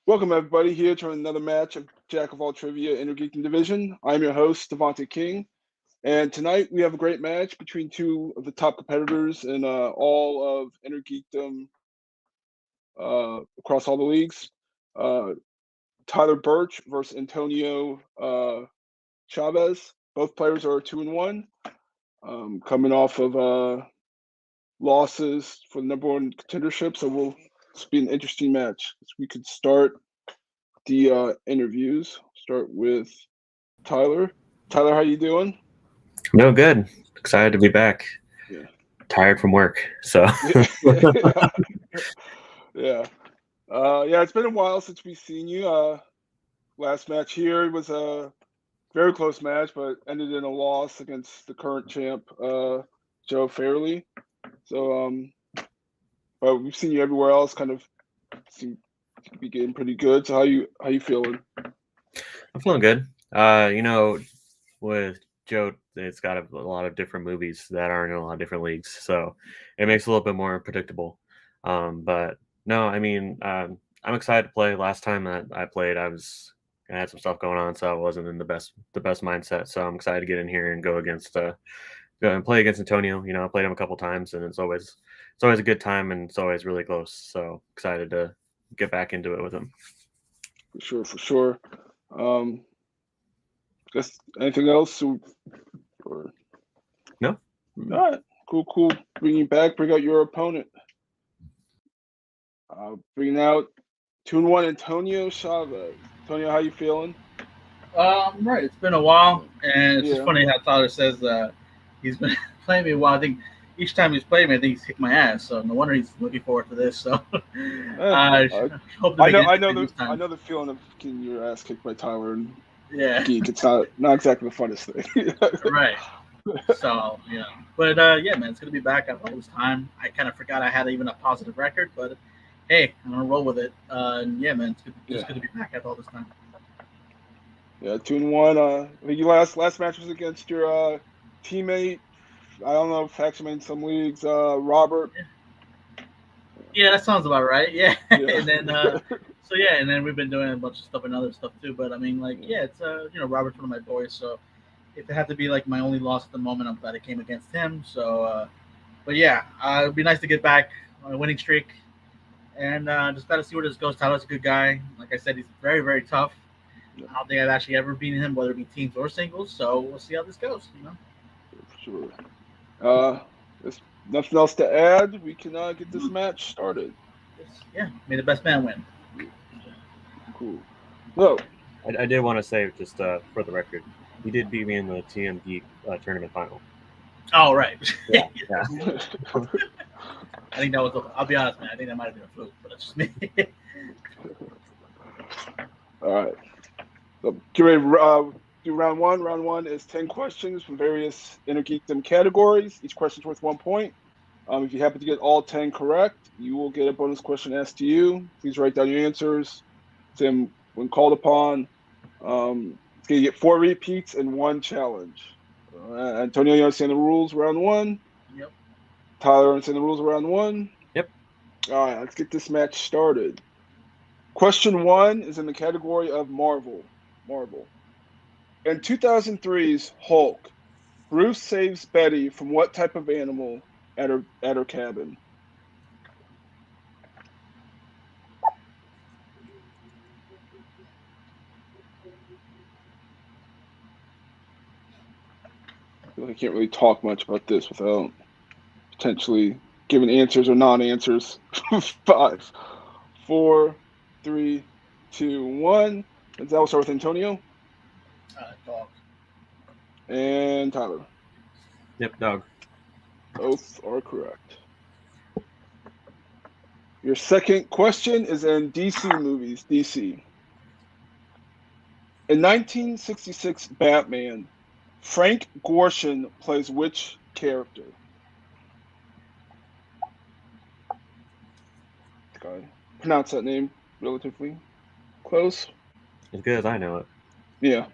Welcome, everybody, here to another match of Jack of All Trivia Intergeekdom Division. I'm your host, Devontae King, and tonight we have a great match between two of the top competitors in all of Intergeekdom across all the leagues. Tyler Burch versus Antonio Chavez. Both players are 2-1, coming off of losses for the number one contendership, so it's be an interesting match. We could start the interviews. Start with Tyler. Tyler, how you doing? No, good. Excited to be back. Yeah. Tired from work, so. Yeah. It's been a while since we've seen you. Last match here was a very close match, but ended in a loss against the current champ, Joe Fairley. So, but we've seen you everywhere else. Kind of seem to be getting pretty good. So, how you feeling? I'm feeling good. With JOAT, it's got a lot of different movies that are in a lot of different leagues, so it makes it a little bit more predictable. But no, I'm excited to play. Last time that I played, I had some stuff going on, so I wasn't in the best mindset. So I'm excited to get in here and go and play against Antonio. I played him a couple times, and it's always a good time, and it's always really close. So excited to get back into it with him. For sure. Just anything else? Or... No. All right. Cool. Bring out your opponent. Bringing out 2-1 Antonio Chavez. Antonio, how you feeling? Right. It's been a while, and it's just funny how Tyler says he's been playing me a while. I think each time he's played me, I think he's kicked my ass. So no wonder he's looking forward to this. So I know the feeling of getting your ass kicked by Tyler and Geek. It's not exactly the funnest thing. Right. So but man, it's gonna be back after all this time. I kind of forgot I had even a positive record, but hey, I'm gonna roll with it. Man, it's good to be back after all this time. Yeah, 2-1. I think your last match was against your teammate. I don't know, faction in some leagues, Robert. Yeah, that sounds about right. Yeah. And then and then we've been doing a bunch of stuff and other stuff too. But I mean, it's Robert's one of my boys, so if it had to be like my only loss at the moment, I'm glad I came against him. So, but yeah, it'd be nice to get back on a winning streak, and just got to see where this goes. Tyler's a good guy. Like I said, he's very, very tough. I don't think I've actually ever beaten him, whether it be teams or singles. So we'll see how this goes. For sure. There's nothing else to add. We can get this match started. Yeah, may the best man win. Cool. No, I did want to say, just for the record, he did beat me in the TM Geek tournament final. Oh, right. Yeah. I think that was. I'll be honest, man. I think that might have been a fluke, but it's just me. All right. So, get ready to do round one. Round one is 10 questions from various Intergeekdom categories. Each question is worth 1 point. If you happen to get all 10 correct, you will get a bonus question asked to you. Please write down your answers. Then, when called upon, it's going to get 4 repeats and 1 challenge. Antonio, you understand the rules round one? Yep. Tyler, understand the rules round one? Yep. All right, let's get this match started. Question 1 is in the category of Marvel. In 2003's Hulk, Bruce saves Betty from what type of animal at her cabin? I can't really talk much about this without potentially giving answers or non-answers. 5, 4, 3, 2, 1. And that will start with Antonio. Dog. And Tyler. Yep, dog. Both are correct. Your second question is in DC movies. DC. In 1966 Batman, Frank Gorshin plays which character? Okay. Pronounce that name relatively close. As good as I know it. Yeah.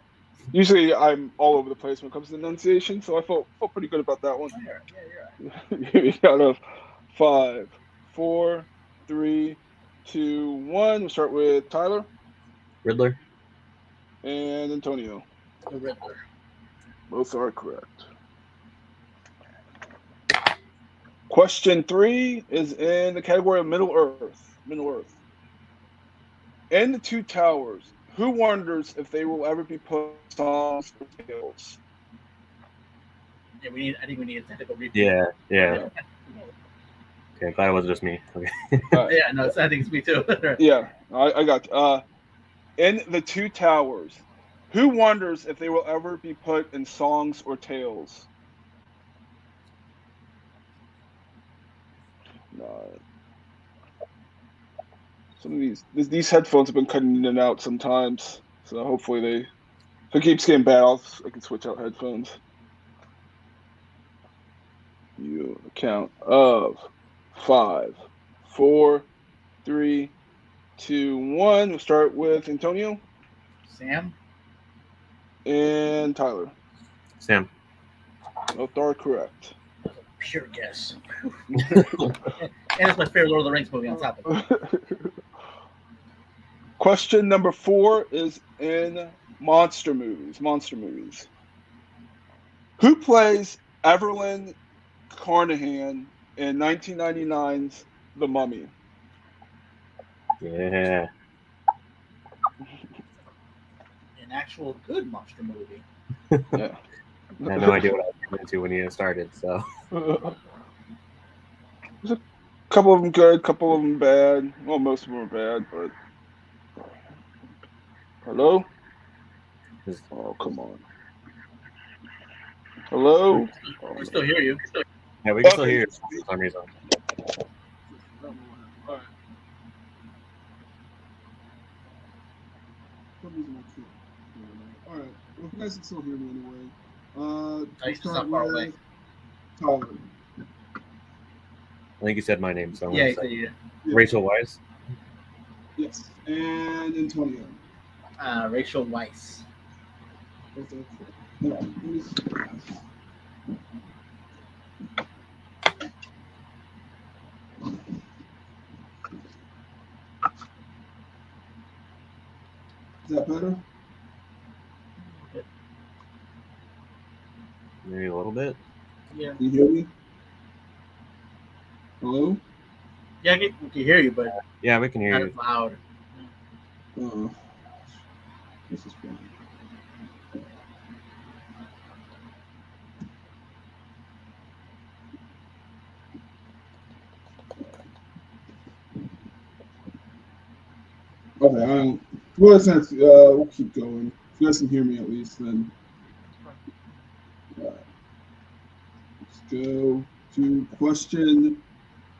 Usually I'm all over the place when it comes to enunciation, so I felt pretty good about that one. Yeah. You got a 5, 4, 3, 2, 1. We'll start with Tyler Riddler. and Antonio. The Riddler. Both are correct. Question 3 is in the category of Middle Earth. Middle Earth. In the Two Towers, who wonders if they will ever be put in songs or tales? Yeah, I think we need a technical review. Yeah. Okay, glad it wasn't just me. Okay. Yeah, no, I think it's me too. Yeah, I got you. In the Two Towers, who wonders if they will ever be put in songs or tales? No. Some of these headphones have been cutting in and out sometimes, so hopefully if it keeps getting bad, I can switch out headphones. You count of 5, 4, 3, 2, 1. We'll start with Antonio Sam and Tyler. Sam. Both are correct. That's a pure guess. And it's my favorite Lord of the Rings movie on top of it. Question number 4 is in monster movies. Monster movies. Who plays Evelyn Carnahan in 1999's The Mummy? Yeah. An actual good monster movie. Yeah. I had no idea what I was getting into when you started, so. There's a couple of them good, a couple of them bad. Well, most of them are bad, but. Hello? Oh, come on. Hello? We still hear you. Yeah, we can still hear you for some reason. All right. All right. Well, if you guys can still hear me anyway. We'll start with Tyler. I think you said my name, so I'm Yeah, gonna say yeah. Rachel Weisz. Yes. And Antonio. Rachel Weisz. Is that better? Maybe a little bit. Yeah. Can you hear me? Hello? Yeah, we can hear you, but Yeah, we can hear not you. as loud. This is fun. Okay, we'll keep going. If you guys can hear me at least, then. Let's go to question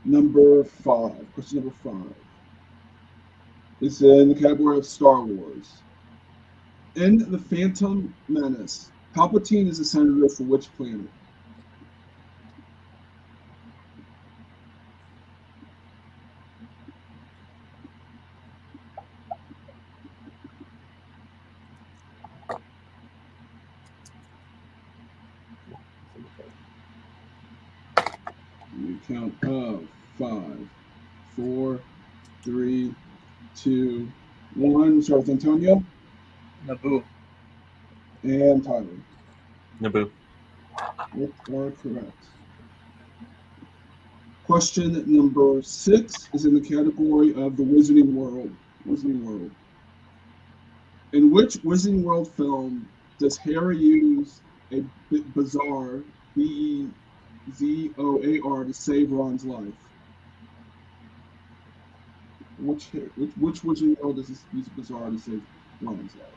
number 5. Question number 5 is in the category of Star Wars. In The Phantom Menace, Palpatine is the senator for which planet? You count of 5, 4, 3, 2, 1. Start with Antonio. Naboo. And Tyler. Naboo. Both are correct. Question number 6 is in the category of the Wizarding World. Wizarding World. In which Wizarding World film does Harry use a bizarre, Bezoar, to save Ron's life? Which Wizarding World does this use bizarre to save Ron's life?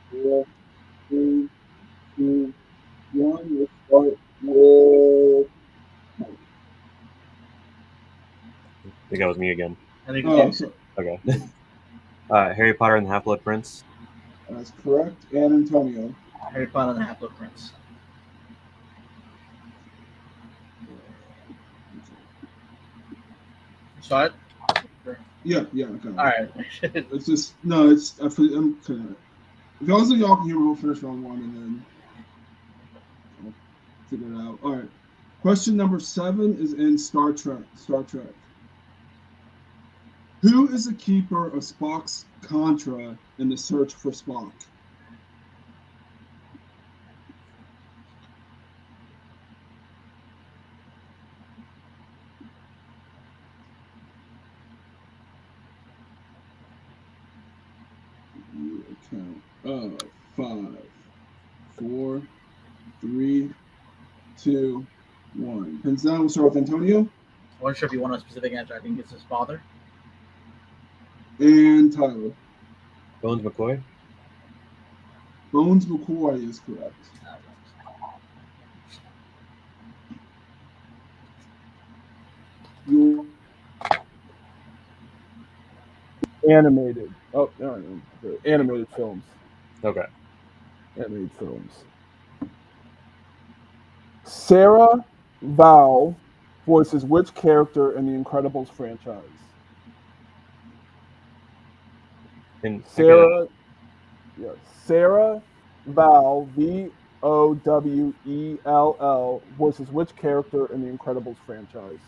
Four, 3, 2, 1. Let's start with. I think that was me again. I think it's Okay. Harry Potter and the Half-Blood Prince. That's correct. And Antonio. Harry Potter and the Half-Blood Prince. Sorry? Chapter? Yeah, I got it. All right. It's just no. I'm kind of. If y'all can hear me, we'll finish round 1 and then I'll figure it out. All right. Question number 7 is in Star Trek. Who is the keeper of Spock's Contra in the search for Spock? Count. 5, 4, 3, 2, 1. Hands down. We'll start with Antonio. I wasn't sure if you want a specific answer. I think it's his father. And Tyler. Bones McCoy. Bones McCoy is correct. Your animated. Oh, no, animated films. Okay. Animated films. Sarah Vowell voices which character in the Incredibles franchise? Sarah Vowell, Vowell, voices which character in the Incredibles franchise?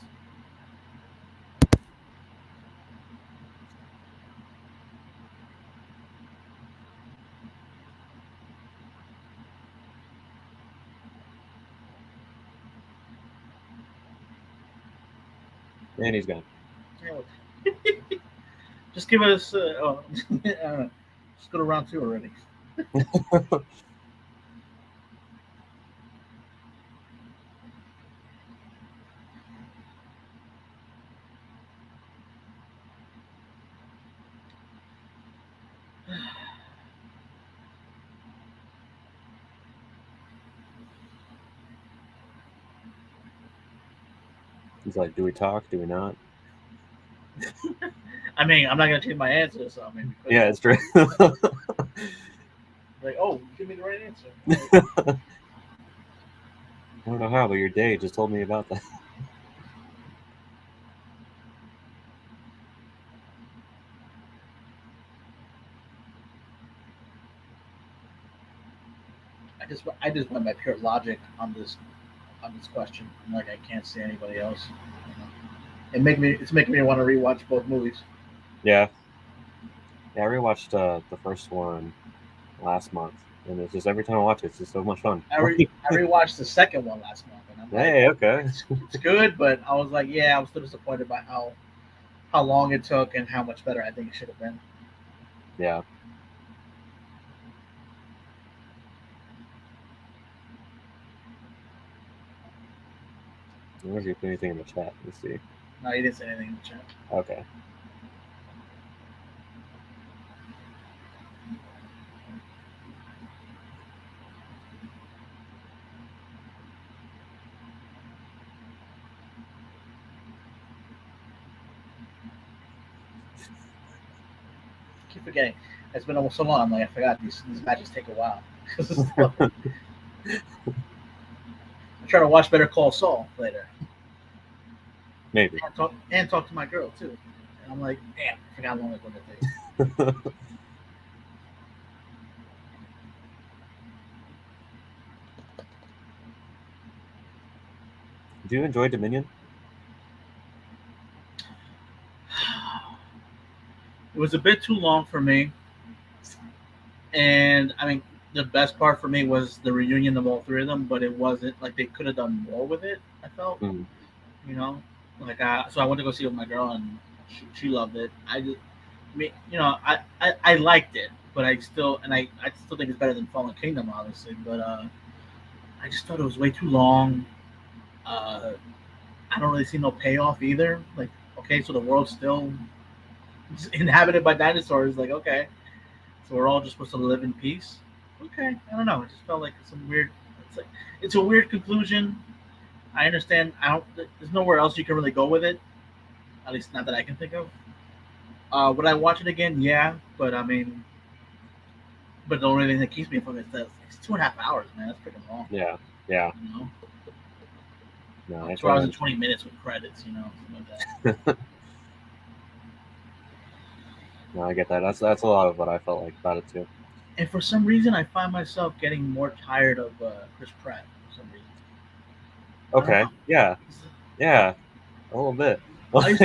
And he's gone. Just give us. Just go to round 2 already. He's like, do we talk? Do we not? I mean, I'm not gonna change my answer, so I mean. Yeah, it's true. Like, oh, give me the right answer. I don't know how, but your day just told me about that. I just went by pure logic on this question. I'm like, I can't see anybody else. It's making me want to rewatch both movies. Yeah, I rewatched the first one last month, and it's just every time I watch it, it's just so much fun. I rewatched the second one last month, and I'm like, hey, okay, it's good, but I was like, yeah, I was still disappointed by how long it took and how much better I think it should have been. Yeah. I wonder if you put anything in the chat. Let's see. No, you didn't say anything in the chat. Okay. I keep forgetting. It's been almost so long. I'm like, I forgot these matches take a while. I'm trying to watch Better Call Saul later. Maybe. And talk to my girl too. And I'm like, damn, I forgot how long it's going to take. Do you enjoy Dominion? It was a bit too long for me. And I mean, the best part for me was the reunion of all 3 of them, but it wasn't like they could have done more with it. I felt, you know, like so I went to go see it with my girl, and she loved it. I liked it, but I still think it's better than Fallen Kingdom, obviously. But I just thought it was way too long. I don't really see no payoff either. Like, okay, so the world's still inhabited by dinosaurs. Like, okay, so we're all just supposed to live in peace. Okay, I don't know. It just felt like some weird. It's a weird conclusion. I understand. There's nowhere else you can really go with it. At least not that I can think of. Would I watch it again? Yeah, but I mean, but the only thing that keeps me from it is that it's 2.5 hours, man. That's pretty long. Yeah. You know? No, 2 hours and 20 minutes with credits, something like that. No, I get that. That's a lot of what I felt like about it too. And for some reason, I find myself getting more tired of Chris Pratt. For some reason, I don't Okay. know. Yeah. Yeah. A little bit. I used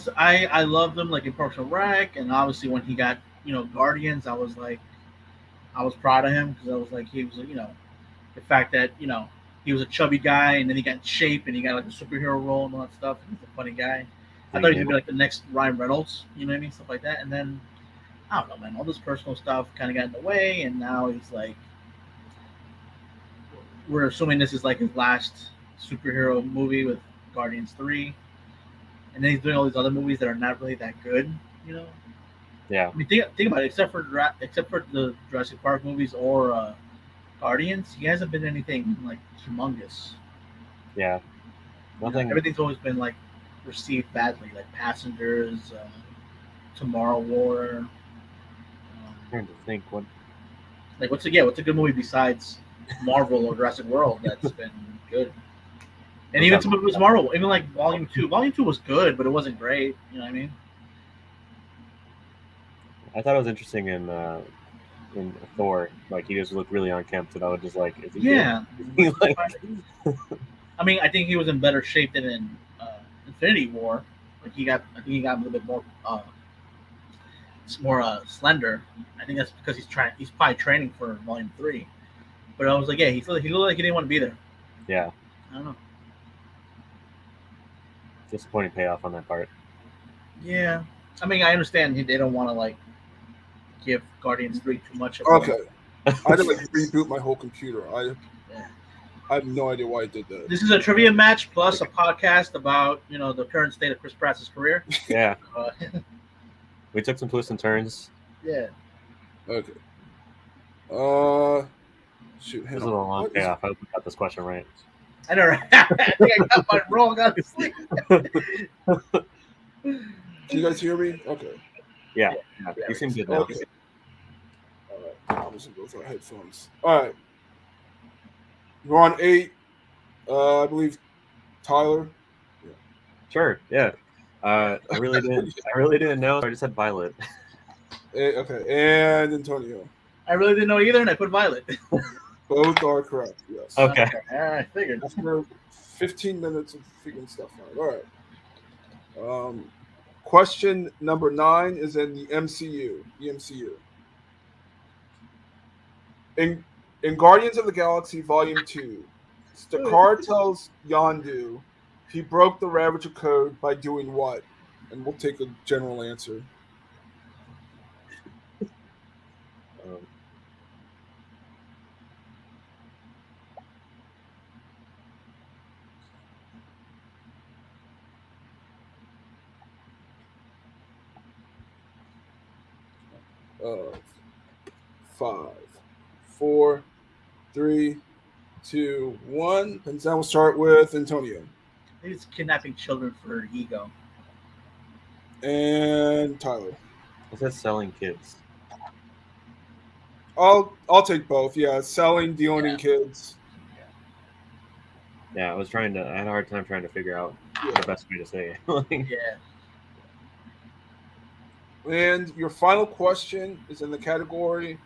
to, I loved him like in Parks and Rec, and obviously when he got Guardians, I was like, I was proud of him because I was like, he was the fact that he was a chubby guy and then he got in shape and he got like a superhero role and all that stuff. He's a funny guy. I thought he was gonna be like the next Ryan Reynolds, you know what I mean, stuff like that. And then I don't know, man, all this personal stuff kind of got in the way, and now he's like, we're assuming this is like his last superhero movie with Guardians 3, and then he's doing all these other movies that are not really that good, you know. Yeah. I mean, think about it. Except for the Jurassic Park movies or Guardians, he hasn't been anything like humongous. Yeah. Nothing. Everything's always been like received badly, like Passengers, Tomorrow War. Trying to think what. Like what's a good movie besides Marvel or Jurassic World that's been good? And even some of it was Marvel. Even like Volume 2. Volume 2 was good, but it wasn't great. You know what I mean? I thought it was interesting in Thor. Like he just looked really unkempt, and I was just like, is he good? Like, I mean, I think he was in better shape than in Infinity War. Like I think he got a little bit more. It's more slender. I think that's because he's probably training for Volume 3. But I was like, yeah, he looked like he didn't want to be there. Yeah. I don't know. Disappointing payoff on that part. Yeah, I mean, I understand they don't want to like give Guardians 3 too much. Okay, I had to like reboot my whole computer. I have no idea why I did that. This is a trivia match plus a podcast about the current state of Chris Pratt's career. Yeah. We took some twists and turns. Yeah. Okay. Shoot. This is a long payoff. I hope we got this question right. I know, right? I think I got mine wrong, honestly. Can you guys hear me? Okay. Yeah. You seem good now. Okay. All right. I'm just going to go with our headphones. All right. We're on 8. I believe Tyler. Yeah. Sure. Yeah. I really didn't know. I just said Violet. Okay. And Antonio. I really didn't know either, and I put Violet. Both are correct. Yes. Okay. I figured. After 15 minutes of figuring stuff out. All right. Question number 9 is in the MCU. The MCU. In Guardians of the Galaxy Volume 2, Stakar tells Yondu he broke the Ravager code by doing what? And we'll take a general answer. Of 5, 4, 3, 2, 1. And then we'll start with Antonio. I think it's kidnapping children for ego. And Tyler. It says selling kids. I'll take both. Yeah, selling, dealing in kids. Yeah, I had a hard time trying to figure out the best way to say it. Yeah. And your final question is in the category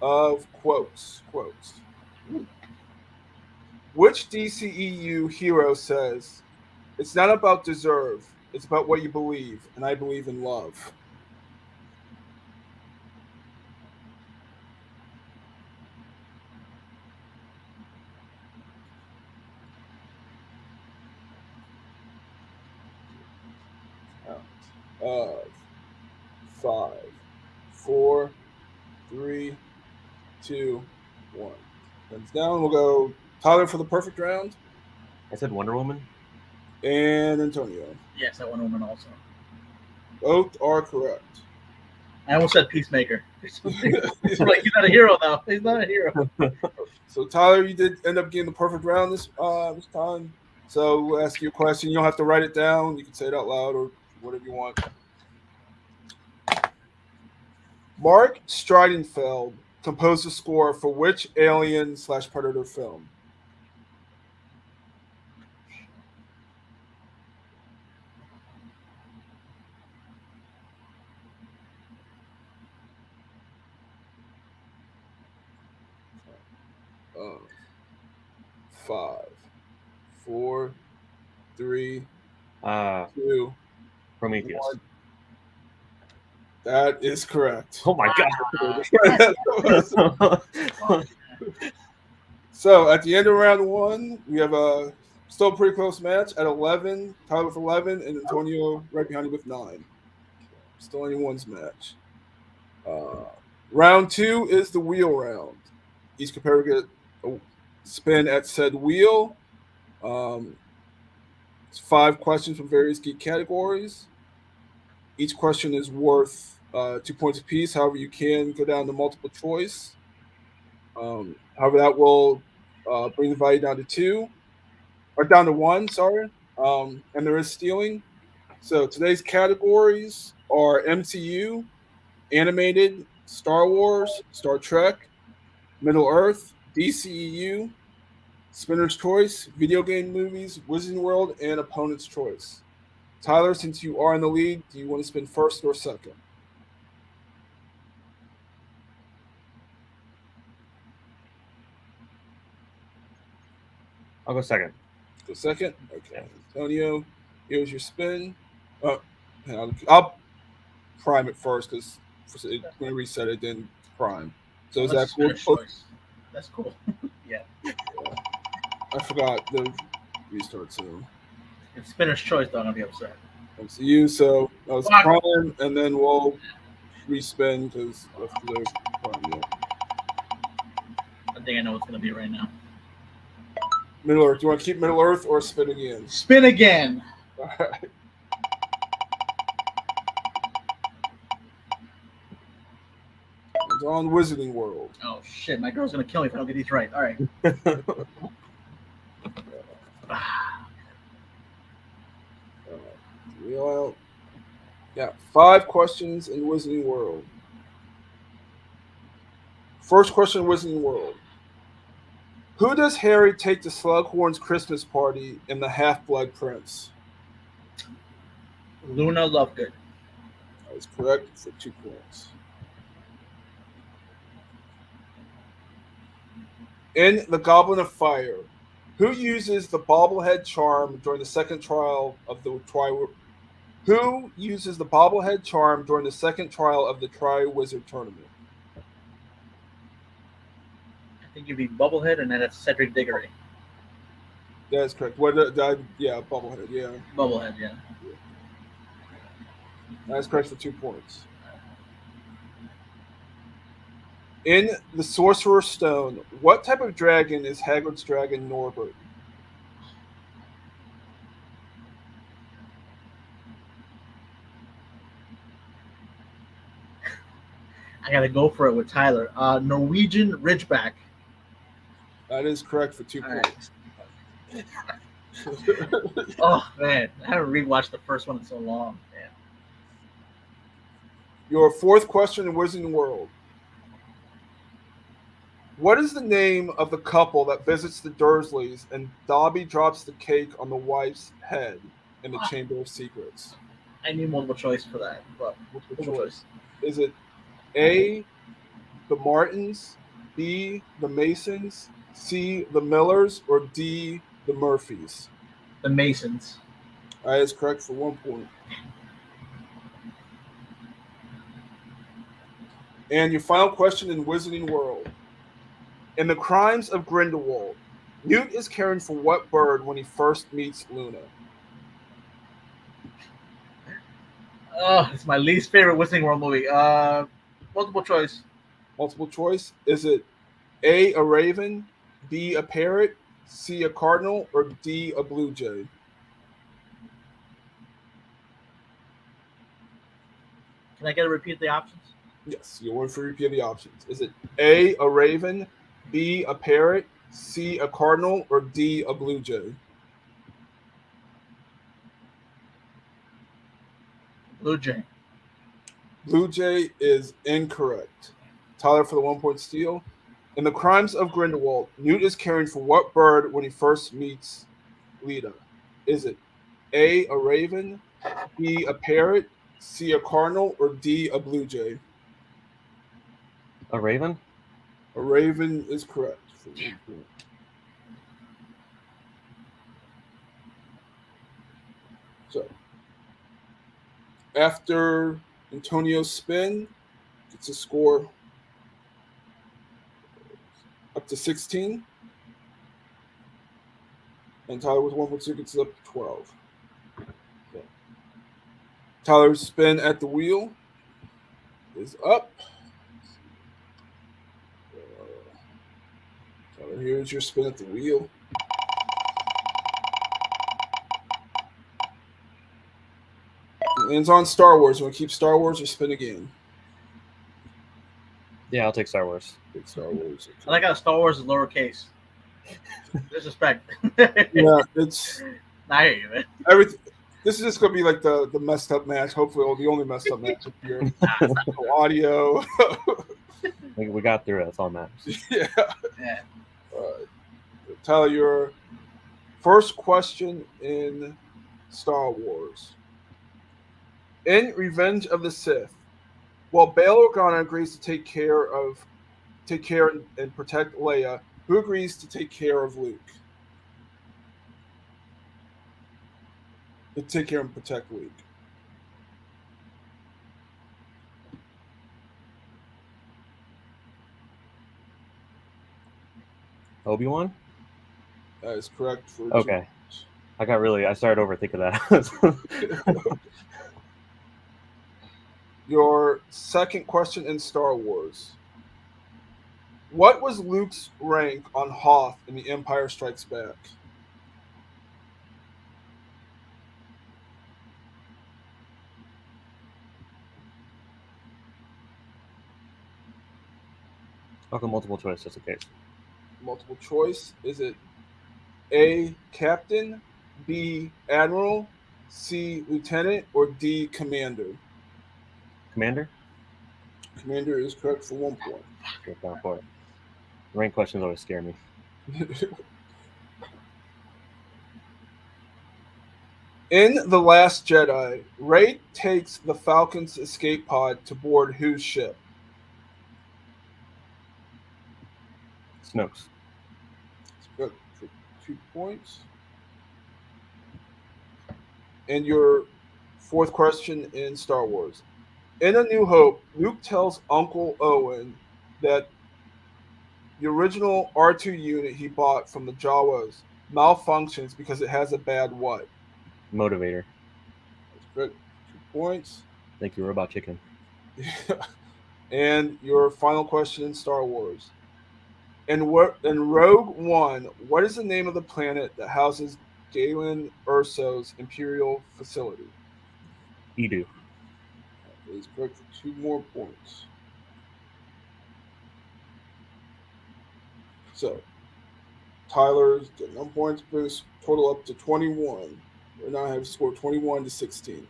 of quotes. Which DCEU hero says, "It's not about deserve, it's about what you believe, and I believe in love"? Of 5, 4, 3, 2, 1. Hands down. We'll go Tyler for the perfect round. I said Wonder Woman. And Antonio. Yes, I Wonder Woman also. Both are correct. I almost said Peacemaker. He's not a hero, though. He's not a hero. So, Tyler, you did end up getting the perfect round this time. So, we'll ask you a question. You don't have to write it down. You can say it out loud or whatever you want. Mark Streidenfeld composed the score for which Alien/Predator film? 5, 4, 3, Uh, 2, Prometheus. 1. That is correct. Oh my god! So at the end of round 1, we have a still a pretty close match at 11. Tyler with 11, and Antonio right behind you with 9. Still anyone's match. Round 2 is the wheel round. Each competitor get a spin at said wheel. It's 5 questions from various geek categories. Each question is worth 2 points apiece. However, you can go down to multiple choice. However, that will bring the value down to 2, or down to 1. Sorry, and there is stealing. So today's categories are MCU, animated, Star Wars, Star Trek, Middle Earth, DCEU, Spinner's Choice, video game movies, Wizarding World, and Opponent's Choice. Tyler, since you are in the lead, do you want to spin first or second? I'll go second. Go second? Okay. Antonio, here's your spin. I'll prime it first because when I reset it, then prime. So is that cool? That's cool. Yeah. I forgot the restart soon. It's Spinner's Choice, though. I'm going to be upset. MCU, so that was prime, and then we'll respin because the prime. Yeah. I think I know what's going to be right now. Middle Earth. Do you want to keep Middle Earth or spin again? Spin again. All right. It's on Wizarding World. Oh, shit. My girl's going to kill me if I don't get these right. All right. Well, yeah, 5 questions in Wizarding World. First question, Wizarding World. Who does Harry take to Slughorn's Christmas party in The Half-Blood Prince? Luna Lovegood. That is correct for 2 points. In The Goblet of Fire, who uses the bobblehead charm during the second trial of the Tri-Wizard Tournament? I think you'd be Bubblehead, and then it's Cedric Diggory. That is correct. Yeah, Bubblehead, yeah. Bubblehead, yeah. That is correct for 2 points. In the Sorcerer's Stone, what type of dragon is Hagrid's dragon Norbert? I gotta go for it with Tyler. Norwegian Ridgeback. That is correct for 2 points. Oh man, I haven't rewatched the first one in so long. Man. Your 4th question in Wizarding World. What is the name of the couple that visits the Dursleys and Dobby drops the cake on the wife's head in the Chamber of Secrets? I need multiple choice for that. But multiple choice. Is it A, the Martins, B, the Masons, C, the Millers, or D, the Murphys? The Masons. That is correct for 1 point. And your final question in Wizarding World. In The Crimes of Grindelwald, Newt is caring for what bird when he first meets Luna? Oh, it's my least favorite Wizarding World movie. Multiple choice. Multiple choice. Is it A, a raven, B, a parrot, C, a cardinal, or D, a blue jay? Can I get to repeat the options? Yes, you want to repeat the options. Is it A, a raven, B, a parrot, C, a cardinal, or D, a blue jay? Blue jay. Blue jay is incorrect. Tyler for the 1 point steal. In The Crimes of Grindelwald, Newt is caring for what bird when he first meets Lita? Is it A, a raven, B, a parrot, C, a cardinal, or D, a blue jay? A raven? A raven is correct. So after Antonio's spin, gets a score up to 16. And Tyler with 1.2 gets it up to 12. So Tyler's spin at the wheel is up. Tyler, here's your spin at the wheel. It ends on Star Wars. You want to keep Star Wars or spin again? Yeah, I'll take Star Wars. Take Star Wars. I like how Star Wars is lowercase. Disrespect. Yeah, it's. I hear you, man. Everything. This is just gonna be like the messed up match. Hopefully, the only messed up match of your audio. We got through it. That's all that matters. Yeah. Tyler, your first question in Star Wars. In Revenge of the Sith, while Bail Organa agrees to take care and protect Leia, who agrees to take care of Luke? To take care and protect Luke. Obi-Wan? That is correct. Okay. I started overthinking that. Your second question in Star Wars. What was Luke's rank on Hoth in The Empire Strikes Back? Okay, multiple choice, just in case. Multiple choice. Is it A, Captain, B, Admiral, C, Lieutenant, or D, Commander? Commander? Commander is correct for 1 point. Good down for it. Rank questions always scare me. In The Last Jedi, Rey takes the Falcon's escape pod to board whose ship? Snoke's. For 2 points. And your fourth question in Star Wars. In A New Hope, Luke tells Uncle Owen that the original R2 unit he bought from the Jawas malfunctions because it has a bad what? Motivator. That's good. 2 points. Thank you, Robot Chicken. And your final question in Star Wars. In Rogue One, what is the name of the planet that houses Galen Erso's Imperial facility? Edu. That is correct for 2 more points. So, Tyler's getting 1 point, brings total up to 21. We now have scored 21 to 16.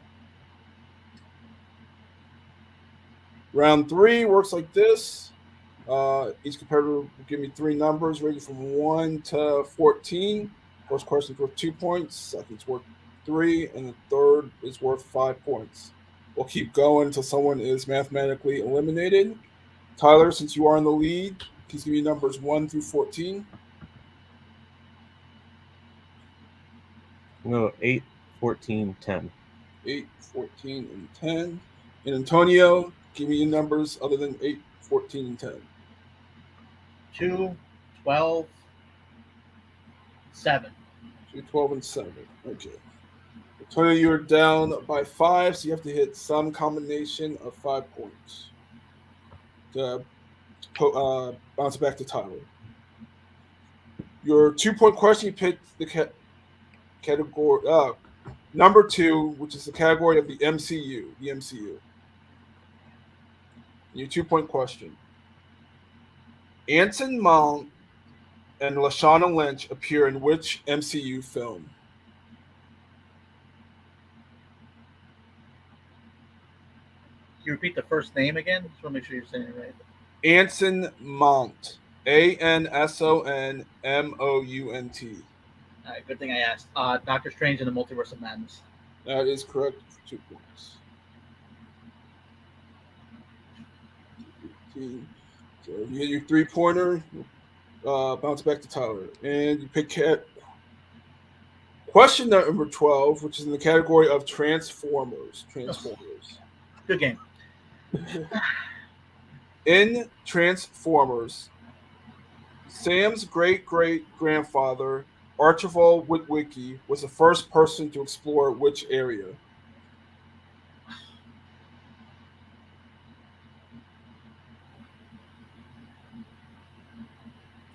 Round 3 works like this. Each competitor will give me 3 numbers, ranging from 1 to 14. First question is worth 2 points. Second's worth 3, and the third is worth 5 points. We'll keep going until someone is mathematically eliminated. Tyler, since you are in the lead, please give me numbers 1 through 14. No, 8, 14, 10. 8, 14, and 10. And Antonio, give me your numbers other than 8, 14, and 10. 2, 12, 7. 2, 12, and 7. Okay. Antonio, you're down by 5, so you have to hit some combination of 5 points to bounce it back to Tyler. Your 2-point question, you picked the category number 2, which is the category of the MCU. The MCU. Your 2-point question. Anson Mount and Lashana Lynch appear in which MCU film? Can you repeat the first name again? Just want to make sure you're saying it right. Anson Mount. ANSONMOUNT. All right, good thing I asked. Doctor Strange in the Multiverse of Madness. That is correct for 2 points. So if you hit your 3-pointer, bounce back to Tyler. And you pick Question number 12, which is in the category of Transformers. Good game. In Transformers, Sam's great-great-grandfather, Archibald Witwicky, was the first person to explore which area?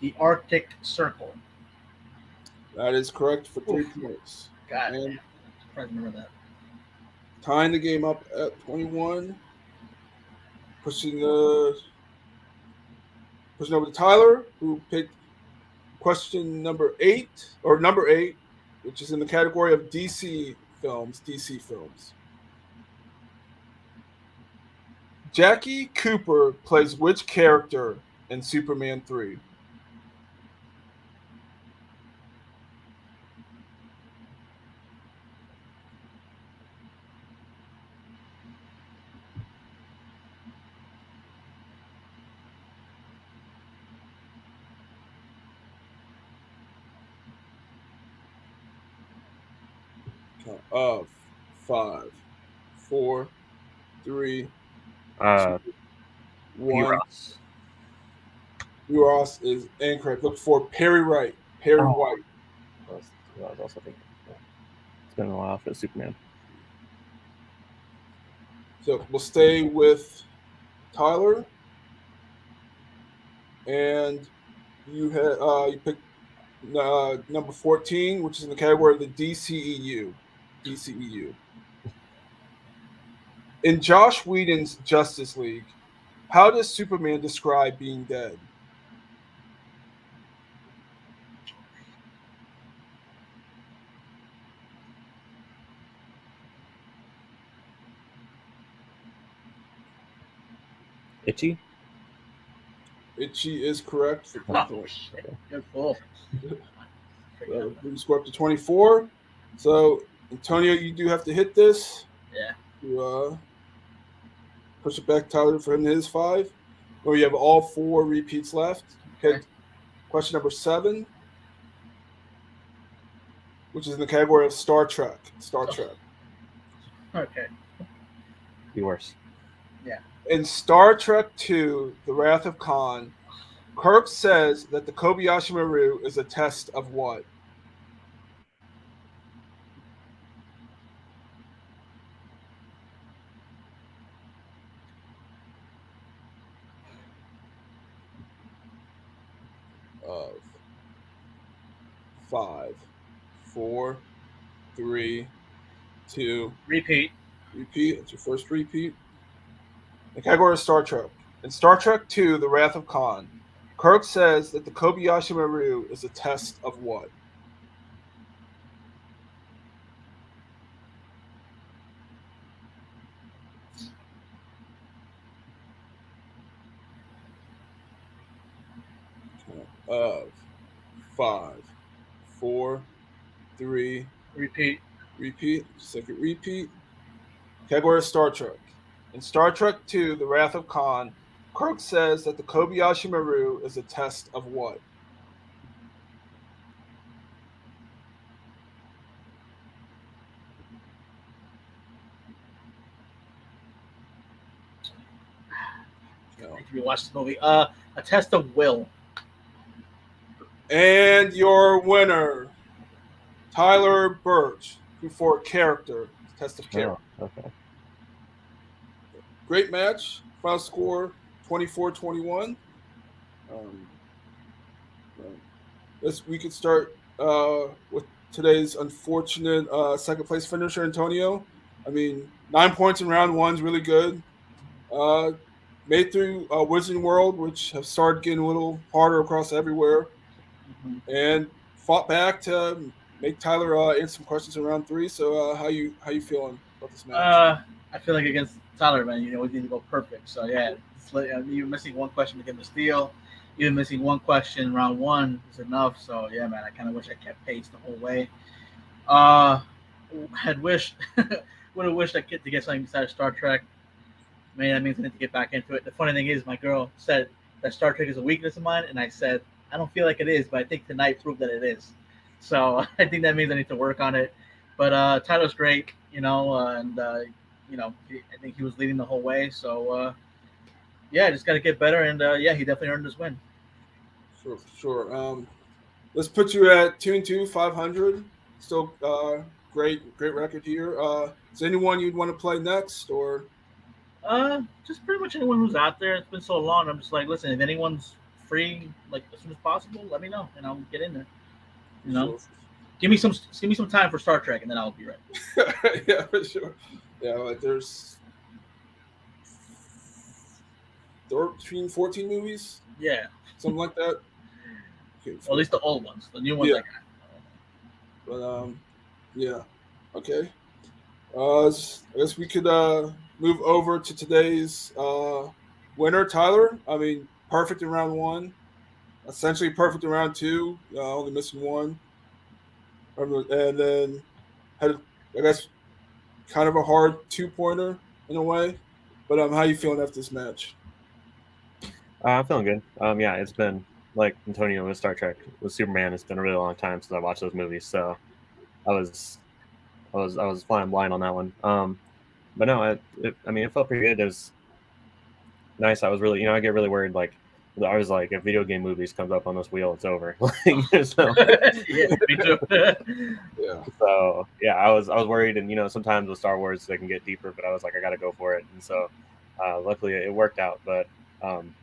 The Arctic Circle. That is correct for 3 points. God, and I remember that. Tying the game up at 21. Pushing over to Tyler, who picked question number 8, which is in the category of DC films. Jackie Cooper plays which character in Superman 3? Of 5, 4, 3, 2, 1. Ross is incorrect. Look for Perry White. White. I was also thinking. It's been a while for Superman. So we'll stay with Tyler, and you picked number 14, which is in the category of the DCEU. In Josh Whedon's Justice League, how does Superman describe being dead? Itchy? Itchy is correct for 3 points. Good pull. We score up to 24. So, Antonio, you do have to hit this. Yeah. To push it back, Tyler, for him to his 5. Or you have all 4 repeats left. Okay. Question number 7, which is in the category of Star Trek. Okay. Be worse. Yeah. In Star Trek II, The Wrath of Khan, Kirk says that the Kobayashi Maru is a test of what? Of 5, 4, 3, 2. Repeat. It's your first repeat. The category of Star Trek. In Star Trek II, The Wrath of Khan, Kirk says that the Kobayashi Maru is a test of what? Of 5, 4, 3. Repeat. Second repeat. Category of Star Trek. In Star Trek II, The Wrath of Khan, Kirk says that the Kobayashi Maru is a test of what? You watched the movie. A test of will. And your winner, Tyler Burch, for character. Test of character. Oh, okay. Great match. Final score 24-21. We could start with today's unfortunate second place finisher, Antonio. I mean, 9 points in round 1 is really good. Made through Wizarding World, which have started getting a little harder across everywhere, and fought back to make Tyler answer some questions in round 3. So, how you feeling about this match? I feel like against Tyler, man, we need to go perfect. So yeah, even missing one question to get the steal, even missing one question in round 1 is enough. So yeah, man, I kind of wish I kept pace the whole way. Would have wished I could to get something besides Star Trek. Man, that means I need to get back into it. The funny thing is, my girl said that Star Trek is a weakness of mine, and I said I don't feel like it is, but I think tonight proved that it is. So I think that means I need to work on it. But Tyler's great, and I think he was leading the whole way. So yeah, just got to get better, and yeah, he definitely earned his win. Sure. Let's put you at 2-2, 500. Still, great record here. Is there anyone you'd want to play next, or? Just pretty much anyone who's out there. It's been so long. I'm just like, listen, if anyone's free, like as soon as possible, let me know, and I'll get in there. Sure. Give me some time for Star Trek, and then I'll be ready. Yeah, for sure. Yeah, like there's 13, 14 movies. Yeah, something like that. Okay, well, at least the old ones. The new ones, yeah. But yeah. Okay. I guess we could move over to today's winner, Tyler. I mean, perfect in round one, essentially perfect in round two, only missing one. And then had, I guess, kind of a hard 2-pointer in a way. But how you feeling after this match? I'm feeling good. Yeah, it's been like Antonio with Star Trek with Superman. It's been a really long time since I watched those movies, so I was flying blind on that one. But no, it felt pretty good. It was nice. I was really, I get really worried. Like, I was like, if video game movies comes up on this wheel, it's over. So, yeah, me too. Yeah. So yeah, I was worried, and sometimes with Star Wars they can get deeper, but I was like, I got to go for it, and so luckily it worked out. But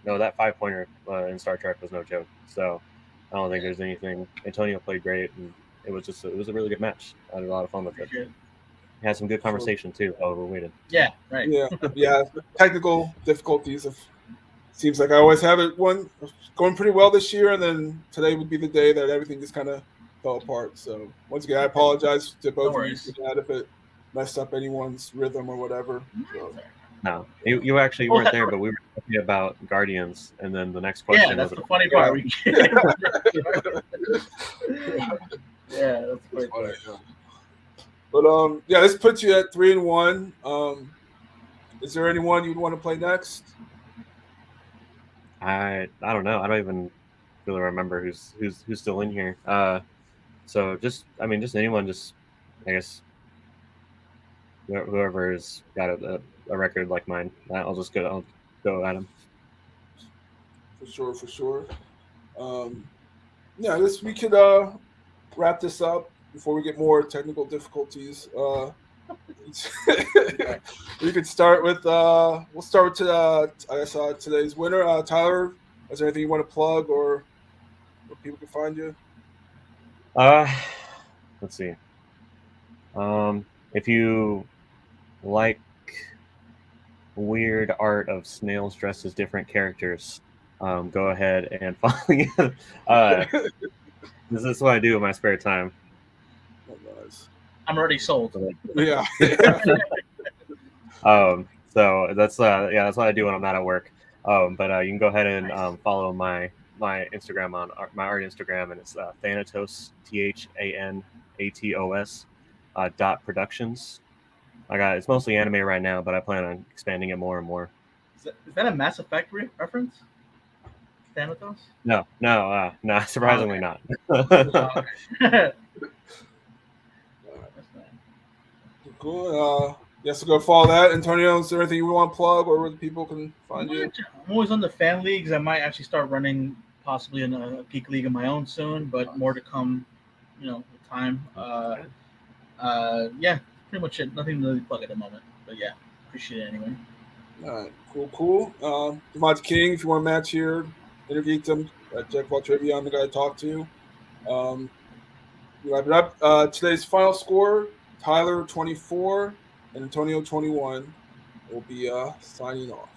no, that 5-pointer in Star Trek was no joke. So I don't think there's anything. Antonio played great, and it was a really good match. I had a lot of fun with it. We had some good conversation too while we waited. Yeah, right. Yeah. Technical difficulties. Seems like I always have it going pretty well this year, and then today would be the day that everything just kind of fell apart. So once again, I apologize to both of you for that if it messed up anyone's rhythm or whatever. So. No, you actually weren't there, but we were talking about Guardians, and then the next question. Yeah, that's the funny part. Yeah, that's quite funny. But yeah, this puts you at 3-1. Is there anyone you'd want to play next? I don't know. I don't even really remember who's still in here. So just anyone. Just I guess whoever's got a record like mine. I'll go at him. For sure. Yeah, we could wrap this up before we get more technical difficulties. We could start with we'll start with today's winner, Tyler. Is there anything you want to plug or where people can find you? Let's see. If you like weird art of snails dressed as different characters, go ahead and follow me. This is what I do in my spare time. Oh, nice. I'm already sold. Yeah. So that's what I do when I'm not at work. But you can go ahead and follow my Instagram on my art Instagram, and it's Thanatos THANATOS .productions. It's mostly anime right now, but I plan on expanding it more and more. Is that a Mass Effect reference? Thanatos? No, surprisingly not. Cool. Yes, so go follow that. Antonio, is there anything you want to plug or where the people can find you? I'm always on the fan leagues. I might actually start running possibly in a geek league of my own soon, but more to come, with time. Yeah, pretty much it. Nothing to really plug at the moment, but yeah, appreciate it anyway. All right, cool. Devontae King, if you want a match here, interview them at Jack Paul Trivia. I'm the guy to talk to. We wrap it up. Today's final score: Tyler 24 and Antonio 21. We'll be signing off.